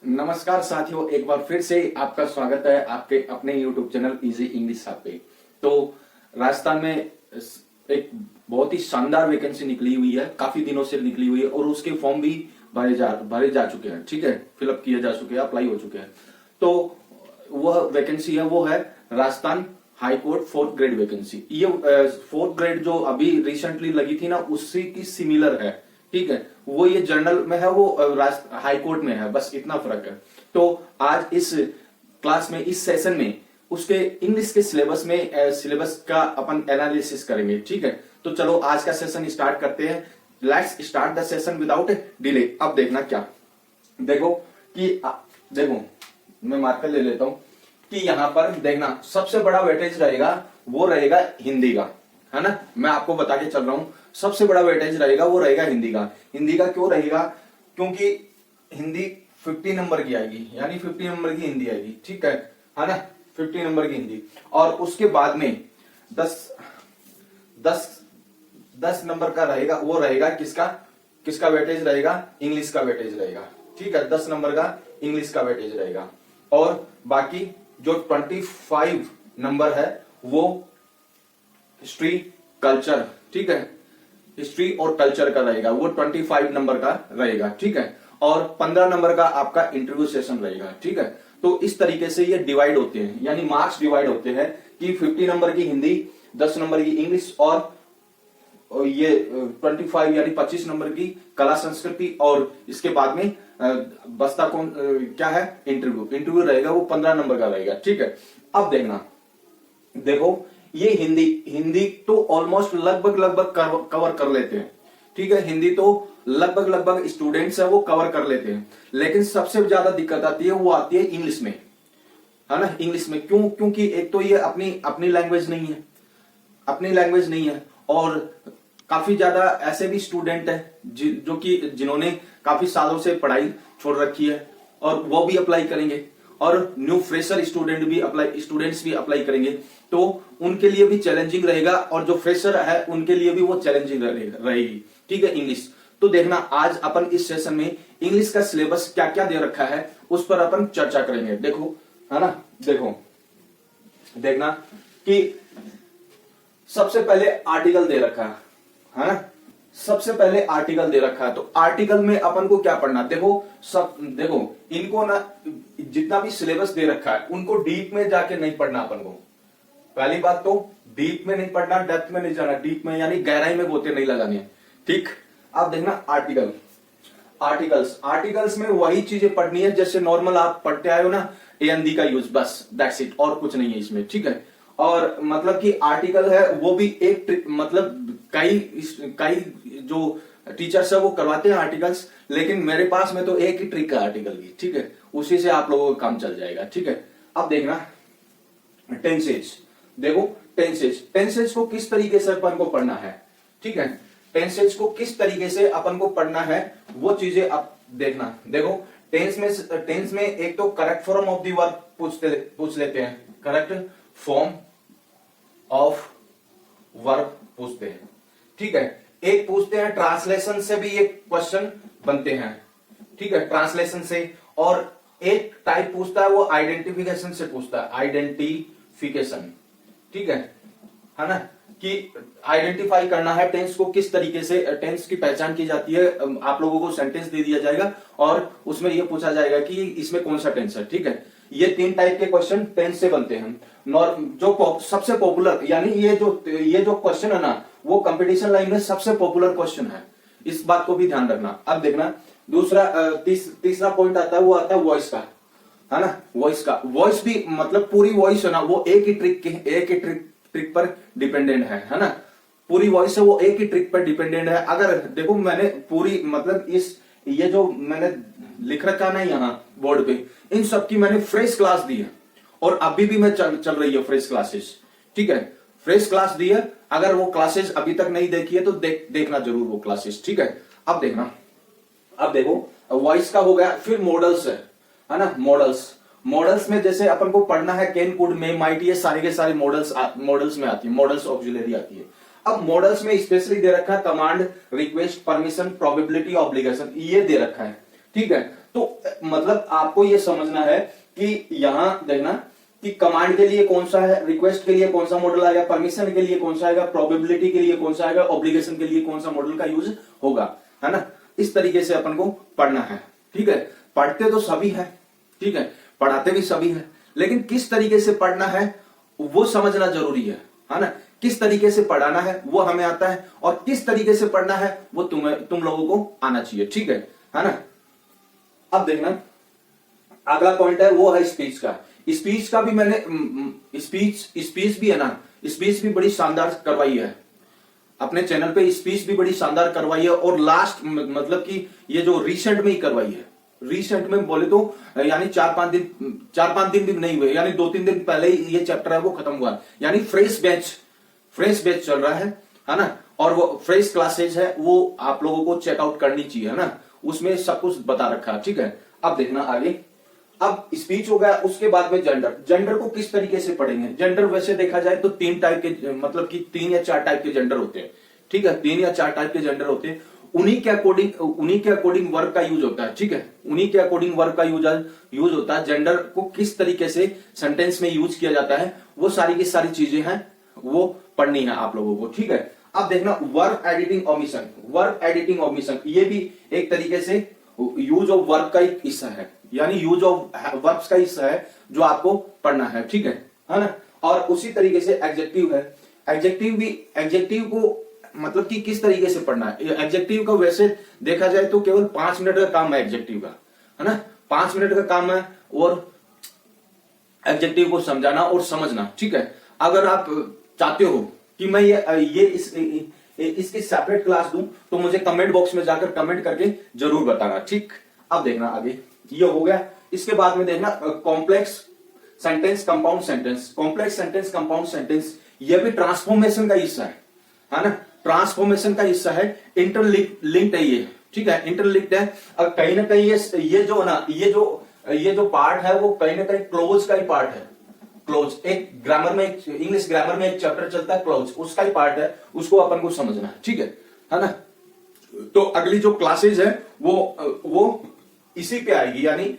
नमस्कार साथियों, एक बार फिर से आपका स्वागत है आपके अपने YouTube चैनल इजी इंग्लिश पे। तो राजस्थान में एक बहुत ही शानदार वैकेंसी निकली हुई है, काफी दिनों से निकली हुई है और उसके फॉर्म भी भरे जा चुके हैं। ठीक है, फिलअप किए जा चुके हैं, अप्लाई हो चुके हैं। तो वह वैकेंसी है, वो है Rajasthan high court 4th grade vacancy. ये 4th ग्रेड जो अभी रिसेंटली लगी थी ना, उसी की सिमिलर है। ठीक है, वो ये जनरल में है, वो हाई कोर्ट में है, बस इतना फर्क है। तो आज इस क्लास में, इस सेशन में उसके इंग्लिश के सिलेबस का अपन एनालिसिस करेंगे। ठीक है, तो चलो आज का सेशन स्टार्ट करते हैं। Let's start the session without delay. अब देखना क्या, देखो मैं मार्कर ले लेता हूं कि यहां पर देखना सबसे बड़ा वेटेज रहेगा, वो रहेगा हिंदी का, है ना। मैं आपको बता के चल रहा हूं, सबसे बड़ा वेटेज रहेगा वो रहेगा हिंदी का। हिंदी का क्यों रहेगा? क्योंकि हिंदी 50 नंबर की आएगी, यानी 50 नंबर की हिंदी आएगी। ठीक है ना, 50 नंबर की हिंदी। और उसके बाद में 10 नंबर का रहेगा, वो रहेगा किसका वेटेज रहेगा? इंग्लिश का वेटेज रहेगा। ठीक है, 10 नंबर का इंग्लिश का वेटेज रहेगा। और बाकी जो 25 नंबर है वो हिस्ट्री कल्चर, ठीक है, हिस्ट्री और कल्चर का रहेगा, वो 25 नंबर का रहेगा। ठीक है, और 15 नंबर का आपका इंटरव्यू सेशन रहेगा। ठीक है, तो इस तरीके से ये डिवाइड होते हैं, यानी मार्क्स डिवाइड होते हैं कि 50 नंबर की हिंदी, 10 नंबर की इंग्लिश और ये 25 यानी 25 नंबर की कला संस्कृति, और इसके बाद में बस्ता कौन क्या है? इंटरव्यू रहेगा, वो 15 नंबर का रहेगा। ठीक है, अब देखो ये हिंदी तो ऑलमोस्ट लगभग कवर कर लेते हैं। ठीक है, हिंदी तो लगभग स्टूडेंट्स है वो कवर कर लेते हैं, लेकिन सबसे ज्यादा दिक्कत आती है, वो आती है इंग्लिश में, है ना। इंग्लिश में क्योंकि एक तो ये अपनी लैंग्वेज नहीं है, और काफी ज्यादा ऐसे भी स्टूडेंट है जिन्होंने काफी सालों से पढ़ाई छोड़ रखी है और वो भी अप्लाई करेंगे, और न्यू फ्रेशर स्टूडेंट्स भी अप्लाई करेंगे, तो उनके लिए भी चैलेंजिंग रहेगा, और जो फ्रेशर है उनके लिए भी वो चैलेंजिंग रहेगी। ठीक है, इंग्लिश। तो देखना आज अपन इस सेशन में इंग्लिश का सिलेबस क्या क्या दे रखा है उस पर अपन चर्चा करेंगे। देखो, है ना, देखना कि सबसे पहले आर्टिकल दे रखा है ना, सबसे पहले आर्टिकल दे रखा है। तो आर्टिकल में अपन को क्या पढ़ना? देखो इनको ना, जितना भी सिलेबस दे रखा है उनको डीप में जाके नहीं पढ़ना अपन को। पहली बात तो डीप में नहीं पढ़ना, डेप्थ में नहीं जाना। डीप में यानी गहराई में गोते नहीं लगाने। ठीक, अब देखना आर्टिकल्स में वही चीजें पढ़नी है जैसे नॉर्मल आप पढ़ते आए हो ना, एएनडी का यूज, बस दैट्स इट, और कुछ नहीं है इसमें। ठीक है, और मतलब कि आर्टिकल है वो भी एक मतलब कई जो टीचर्स है वो करवाते हैं आर्टिकल्स, लेकिन मेरे पास में तो एक ही ट्रिक है आर्टिकल की। ठीक है, उसी से आप लोगों का काम चल जाएगा। ठीक है, अब देखना टेंसेज। देखो टेंसेज को किस तरीके से अपन को पढ़ना है। ठीक है, टेंसेज को किस तरीके से अपन को पढ़ना है वो चीजें आप देखना। देखो टेंस में एक तो correct form of the verb पूछ लेते हैं, करेक्ट फॉर्म ऑफ वर्ब पूछते हैं। ठीक है, एक पूछते हैं ट्रांसलेशन से भी ये क्वेश्चन बनते हैं। ठीक है, ट्रांसलेशन से, और एक टाइप पूछता है वो आइडेंटिफिकेशन से पूछता है, आइडेंटिफिकेशन। ठीक है ना, कि आइडेंटिफाई करना है टेंस को, किस तरीके से टेंस की पहचान की जाती है। आप लोगों को सेंटेंस दे दिया जाएगा और उसमें यह पूछा जाएगा कि इसमें कौन सा टेंस है। ठीक है, ये 3 टाइप के क्वेश्चन टेंस से बनते हैं। जो सबसे पॉपुलर, यानी ये जो क्वेश्चन है ना, वो कंपटीशन लाइन में सबसे पॉपुलर क्वेश्चन है, इस बात को भी ध्यान रखना। अब देखना तीसरा पॉइंट आता है, वो आता है वॉइस का, है ना। वॉइस भी मतलब पूरी वॉइस है ना, वो एक ही ट्रिक पर डिपेंडेंट है ना। पूरी वॉइस है वो एक ही ट्रिक पर डिपेंडेंट है। अगर देखो मैंने पूरी मतलब ये जो मैंने लिख रखा ना यहाँ बोर्ड पे, इन सब की मैंने फ्रेश क्लास दी है, और अभी भी मैं चल रही है फ्रेश क्लासेस। ठीक है, फ्रेश क्लास दी है, अगर वो क्लासेस अभी तक नहीं देखी है तो देखना जरूर वो क्लासेस। ठीक है, अब देखो वॉइस का हो गया, फिर मॉडल्स है ना। मॉडल्स में जैसे अपन को पढ़ना है कैन, कुड, मे, माइट, ये सारे के सारे मॉडल्स में आती है, मॉडल्स ऑक्सिलरी आती है। अब मॉडल्स में स्पेशली दे रखा है command, request, permission, probability, obligation, ये दे रखा है। ठीक है, तो मतलब आपको ये समझना है कि यहां देखना कि कमांड के लिए कौन सा है, रिक्वेस्ट के लिए कौन सा मॉडल आएगा, परमिशन के लिए कौन सा आएगा, प्रोबेबिलिटी के लिए कौन सा आएगा, ऑब्लिगेशन के लिए कौन सा मॉडल का यूज होगा, है ना। इस तरीके से अपन को पढ़ना है, ठीक है। पढ़ते तो सभी है, ठीक है, पढ़ाते भी सभी है, लेकिन किस तरीके से पढ़ना है वो समझना जरूरी है ना। किस तरीके से पढ़ाना है वो हमें आता है, और किस तरीके से पढ़ना है वो तुम लोगों को आना चाहिए, ठीक है ना। अब देखना अगला पॉइंट है वो है स्पीच का। स्पीच का भी मैंने स्पीच भी है ना, स्पीच भी बड़ी शानदार करवाई है अपने चैनल पे, स्पीच भी बड़ी शानदार करवाई है। और लास्ट मतलब कि ये जो रिसेंट में ही करवाई है, रिसेंट में बोले तो यानी 4-5 दिन भी नहीं हुए, यानी 2-3 दिन पहले ही ये चैप्टर है वो खत्म हुआ, यानी फ्रेश बैच चल रहा है ना। और वो फ्रेश क्लासेज है, वो आप लोगों को चेकआउट करनी चाहिए, है ना। उसमें सब कुछ बता रखा है, ठीक है। अब देखना आगे, अब स्पीच हो गया, उसके बाद में जेंडर को किस तरीके से पढ़ेंगे। जेंडर वैसे देखा जाए तो 3 टाइप के, मतलब कि 3 या 4 टाइप के जेंडर होते हैं, ठीक है। 3 या 4 टाइप के जेंडर होते हैं, उन्हीं के अकॉर्डिंग वर्ब का यूज होता है, ठीक है। उन्हीं के अकॉर्डिंग वर्ब का यूज होता है। जेंडर को किस तरीके से सेंटेंस में यूज किया जाता है वो सारी की सारी चीजें हैं, वो पढ़नी है आप लोगों को, ठीक है। अब देखना वर्ब एडिटिंग ओमिशन, ये भी एक तरीके से यूज ऑफ वर्ब का एक हिस्सा है, यानी यूज ऑफ वर्ब्स का हिस्सा है जो आपको पढ़ना है, ठीक है ना। और उसी तरीके से एडजेक्टिव है, एडजेक्टिव को मतलब कि किस तरीके से पढ़ना है। एडजेक्टिव का वैसे देखा जाए तो केवल 5 मिनट का काम है एडजेक्टिव का, है ना। 5 मिनट का काम है और एडजेक्टिव को समझाना और समझना, ठीक है। अगर आप चाहते हो कि मैं इसकी सेपरेट क्लास दूं तो मुझे कमेंट बॉक्स में जाकर कमेंट करके जरूर बताना, ठीक। अब देखना आगे, ये हो गया। इसके बाद में देखना कॉम्प्लेक्स सेंटेंस कंपाउंड सेंटेंस, ये भी ट्रांसफॉर्मेशन का हिस्सा है ना। ट्रांसफॉर्मेशन का हिस्सा है, इंटरलिंक्ड है ये, ठीक है, इंटरलिंक्ड है। अब कहीं ना कहीं ये जो ना ये जो पार्ट है वो कहीं ना कहीं क्लोज का ही पार्ट है। क्लोज एक ग्रामर में, इंग्लिश ग्रामर में एक चैप्टर चलता है क्लोज, उसका ही पार्ट है, उसको अपन को समझना है, ठीक है ना। तो अगली जो क्लासेज है वो इसी पे आएगी, यानी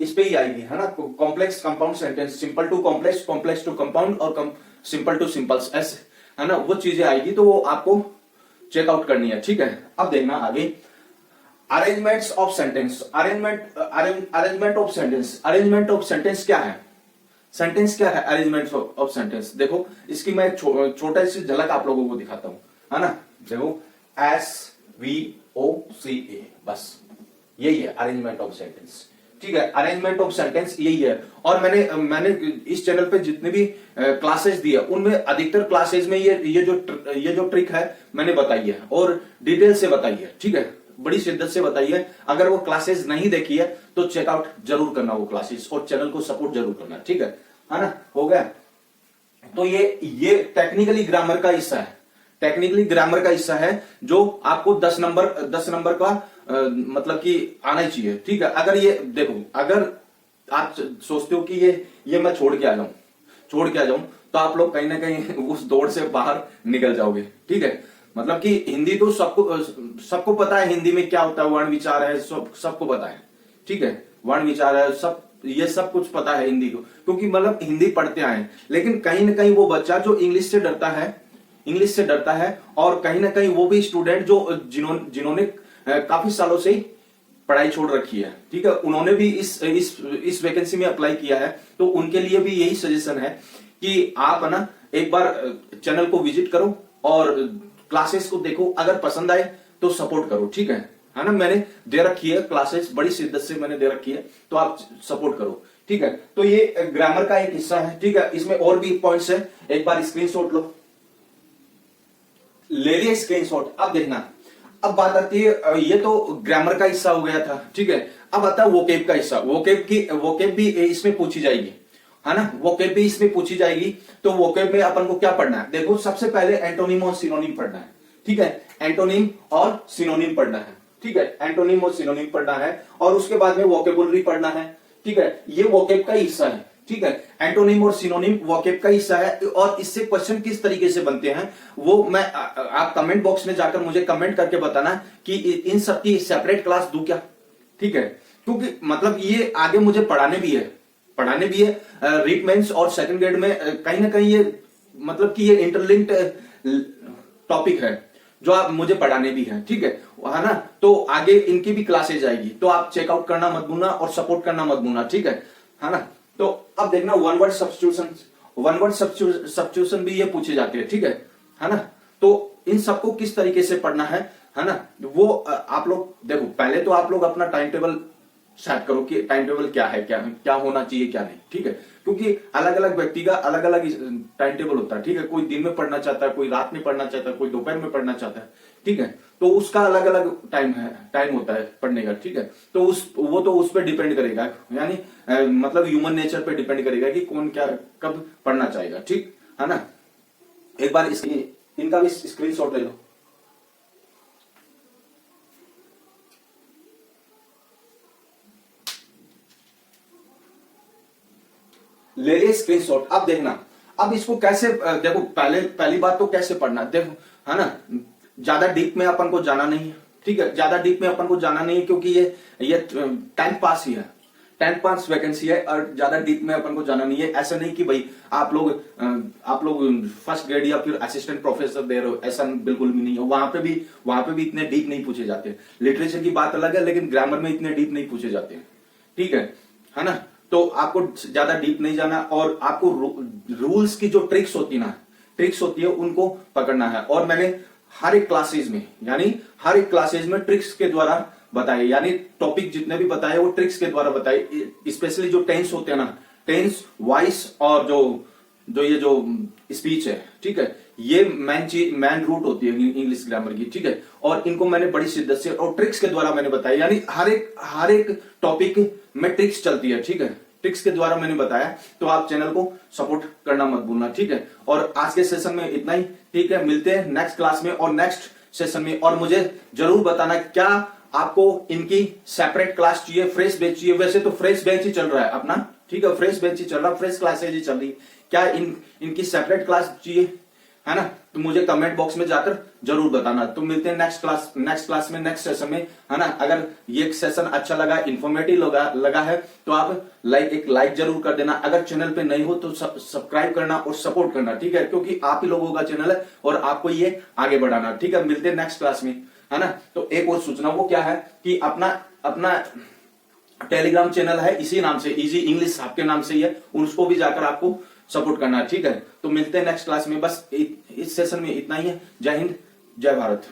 इस पे ही आएगी, है ना। Complex compound sentence, simple to complex, complex to compound और सिंपल टू सिंपल्स, ऐसे, है ना। वो चीजें आएगी तो वो आपको चेकआउट करनी है, ठीक है। अब देखना आगे, arrangements of sentence, arrangement of sentence क्या है। सेंटेंस क्या है, अरेंजमेंट ऑफ सेंटेंस। देखो इसकी मैं एक छोटा सी झलक आप लोगों को दिखाता हूं, है ना। देखो SVOCA, बस यही है अरेंजमेंट ऑफ सेंटेंस, ठीक है। अरेंजमेंट ऑफ सेंटेंस यही है। और मैंने इस चैनल पे जितने भी क्लासेस दिए उनमें अधिकतर क्लासेस में ये जो ट्रिक है मैंने बताई है और डिटेल से बताई है, ठीक है, बड़ी शिद्दत से बताई है। अगर वो क्लासेस नहीं देखी है तो चेकआउट जरूर करना वो क्लासेस, और चैनल को सपोर्ट जरूर करना, ठीक है ना। हो गया। तो ये टेक्निकली ग्रामर का हिस्सा है, टेक्निकली ग्रामर का हिस्सा है जो आपको 10 नंबर का मतलब कि आना ही चाहिए, ठीक है। अगर ये देखो, अगर आप सोचते हो कि ये मैं छोड़ के आ जाऊं तो आप लोग कहीं ना कहीं उस दौड़ से बाहर निकल जाओगे, ठीक है। मतलब कि हिंदी तो सबको पता है, हिंदी में क्या होता है, वर्ण विचार है, सबको पता है, ठीक है। वर्ण विचार है, ये सब कुछ पता है हिंदी को, क्योंकि मतलब हिंदी पढ़ते आए। लेकिन कहीं ना कहीं वो बच्चा जो इंग्लिश से डरता है और कहीं ना कहीं वो भी स्टूडेंट जो जिन्होंने काफी सालों से पढ़ाई छोड़ रखी है, ठीक है, उन्होंने भी इस वैकेंसी में अप्लाई किया है, तो उनके लिए भी यही सजेशन है कि आप ना एक बार चैनल को विजिट करो और क्लासेस को देखो, अगर पसंद आए तो सपोर्ट करो, ठीक है ना। मैंने दे रखी है क्लासेस, बड़ी शिद्दत से मैंने दे रखी है, तो आप सपोर्ट करो, ठीक है। तो ये ग्रामर का एक हिस्सा है, ठीक है। इसमें और भी पॉइंट्स है, एक बार स्क्रीनशॉट लो, ले लिया स्क्रीनशॉट। अब देखना, अब बात आती है, ये तो ग्रामर का हिस्सा हो गया था, ठीक है। अब आता है वोकेब का हिस्सा। वोकेब भी इसमें पूछी जाएगी, है ना। वोकेब भी इसमें पूछी जाएगी। तो वोकेब में अपन को क्या पढ़ना है, देखो सबसे पहले एंटोनिम और सिनोनिम पढ़ना है, ठीक है। एंटोनिम और सिनोनिम पढ़ना है, ठीक है। एंटोनिम और सिनोनिम पढ़ना है और उसके बाद में वोकेबुलरी पढ़ना है, ठीक है। ये वोकेब का हिस्सा है, ठीक है। एंटोनिम और सिनोनिम वोकेब का हिस्सा है। और इससे क्वेश्चन किस तरीके से बनते हैं वो मैं आप कमेंट बॉक्स में जाकर मुझे कमेंट करके बताना कि इन सब की सेपरेट क्लास दूं क्या, ठीक है। क्योंकि मतलब ये आगे मुझे पढ़ाने भी है रीट मेंस और सेकंड ग्रेड में कहीं ना कहीं ये मतलब कि ये इंटरलिंक्ड टॉपिक है जो आप मुझे पढ़ाने भी हैं, ठीक है ना। तो आगे इनकी भी क्लासेज आएगी, तो आप चेकआउट करना मत भूलना और सपोर्ट करना मत भूलना, ठीक है ना। तो अब देखना वन वर्ड सब्स्टिट्यूशन भी ये पूछे जाते हैं, ठीक है ना। तो इन सबको किस तरीके से पढ़ना है ना, वो आप लोग देखो। पहले तो आप लोग अपना टाइम टेबल सेट करो कि टाइम टेबल क्या है, क्या होना चाहिए, क्या नहीं, ठीक है। क्योंकि अलग अलग व्यक्ति का अलग अलग टाइम टेबल होता है, ठीक है। कोई दिन में पढ़ना चाहता है, कोई रात में पढ़ना चाहता है, कोई दोपहर में पढ़ना चाहता है, ठीक है। तो उसका अलग अलग टाइम होता है पढ़ने का, ठीक है। तो वो तो उस पर डिपेंड करेगा, यानी मतलब ह्यूमन नेचर पे डिपेंड करेगा कि कौन क्या कब पढ़ना चाहेगा, ठीक है ना। एक बार इनका भी स्क्रीनशॉट ले लो। ले लिए स्क्रीनशॉट। अब देखना, अब इसको कैसे देखो। पहली बात तो कैसे पढ़ना, देखो, है ना। ज्यादा डीप में अपन को जाना नहीं है, ठीक है। ज्यादा डीप में अपन को जाना नहीं है, क्योंकि ये टाइम पास ही है, टाइम पास वैकेंसी है, और ज्यादा डीप में अपन को जाना नहीं है। ऐसा नहीं कि भाई आप लोग फर्स्ट ग्रेड या फिर असिस्टेंट प्रोफेसर दे रहे हो, ऐसा बिल्कुल भी नहीं है। वहां पे भी इतने डीप नहीं पूछे जाते। लिटरेचर की बात अलग है, लेकिन ग्रामर में इतने डीप नहीं पूछे जाते, ठीक है ना। तो आपको ज्यादा डीप नहीं जाना, और आपको रूल्स की जो ट्रिक्स होती है उनको पकड़ना है। और मैंने हर एक क्लासेज में ट्रिक्स के द्वारा बताए, यानी टॉपिक जितने भी बताए वो ट्रिक्स के द्वारा बताए। स्पेशली जो टेंस होते हैं ना, टेंस, वॉइस और जो स्पीच है, ठीक है। ये मैन रूट होती है इंग्लिश ग्रामर की, ठीक है। और इनको मैंने बड़ी शिद्दत से और ट्रिक्स के द्वारा मैंने बताया, यानी हर एक टॉपिक में ट्रिक्स चलती है, ठीक है। ट्रिक्स के द्वारा मैंने बताया, तो आप चैनल को सपोर्ट करना मत भूलना, ठीक है। और आज के सेशन में इतना ही, ठीक है। मिलते हैं नेक्स्ट क्लास में और नेक्स्ट सेशन में। और मुझे जरूर बताना क्या आपको इनकी सेपरेट क्लास चाहिए, फ्रेश बैच चाहिए। वैसे तो फ्रेश बैच ही चल रहा है अपना, ठीक है। फ्रेश बैच ही चल रहा है, फ्रेश क्लासेज ही चल रही। क्या इनकी सेपरेट क्लास चाहिए, है ना। तो मुझे कमेंट बॉक्स में जाकर जरूर बताना। तो मिलते हैं नेक्स्ट क्लास में, नेक्स्ट सेशन में, है ना। अगर ये सेशन अच्छा लगा, इंफॉर्मेटिव लगा है, तो आप एक लाइक जरूर कर देना। अगर चैनल पे नहीं हो तो सब्सक्राइब करना और सपोर्ट करना, ठीक है। क्योंकि आप ही लोगों का चैनल है और आपको ये आगे बढ़ाना, ठीक है। मिलते हैं नेक्स्ट क्लास में, है ना। तो एक और सूचना, वो क्या है कि अपना टेलीग्राम चैनल है इसी नाम से, इजी इंग्लिश आपके नाम से ही है, उसको भी जाकर आपको सपोर्ट करना है, ठीक है। तो मिलते हैं नेक्स्ट क्लास में। बस इस सेशन में इतना ही है। जय हिंद, जय भारत।